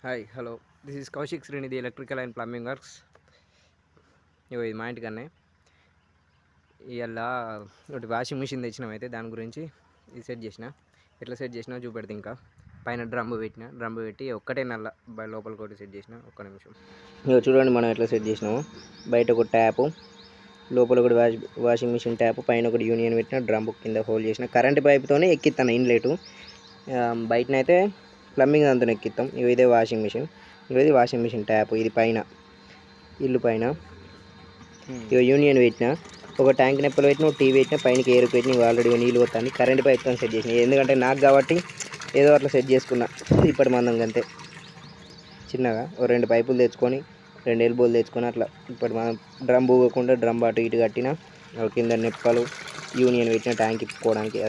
Hi hello this is Kaushik Srinidhi electrical and plumbing works. ఇది మా ఇంటికన్నే ఇవాళ ఒకటి వాషింగ్ మిషన్ తెచ్చినాం. అయితే దాని గురించి ఇది సెట్ చేసిన, ఎట్లా సెట్ చేసినా చూపెడితే. ఇంకా పైన డ్రమ్ము పెట్టి ఒక్కటే నల్ల లోపల కూడా సెట్ చేసిన. ఒక్క నిమిషం. ఇక చూడండి మనం ఎట్లా సెట్ చేసినాము. బయట ఒక ట్యాపు, లోపల ఒకటి వాషింగ్ మిషన్ ట్యాప్, పైన ఒకటి యూనియన్ పెట్టిన, డ్రమ్ కింద హోల్డ్ చేసిన, కరెంట్ పైప్తోనే ఎక్కిస్తాను ఇన్లెట్. బయటనైతే ప్లంబింగ్ అంతా ఎక్కిస్తాం. ఇదే వాషింగ్ మిషన్, ఇది వాషింగ్ మిషన్ ట్యాప్. ఇది పైన ఇల్లు పైన యూనియన్ పెట్టిన, ఒక ట్యాంక్ నెప్పలు పెట్టిన, ఒక టీవీ పెట్టిన, పైనకి ఏరుకు పెట్టిన. ఆల్రెడీ నీళ్ళు పోతాను. కరెంట్ పైప్తో సెట్ చేసిన, ఎందుకంటే నాకు కాబట్టి ఏదో అట్లా సెట్ చేసుకున్నా. ఇప్పటి మందం అంతే చిన్నగా ఓ 2 పైపులు తెచ్చుకొని, 2 ఎల్బోలు తెచ్చుకొని అట్లా ఇప్పటి మనం డ్రమ్ పోకుండా డ్రమ్ అటు ఇటు కట్టిన, కింద నెప్పలు యూనియన్ పెట్టిన ట్యాంక్ ఇప్పుకోవడానికి.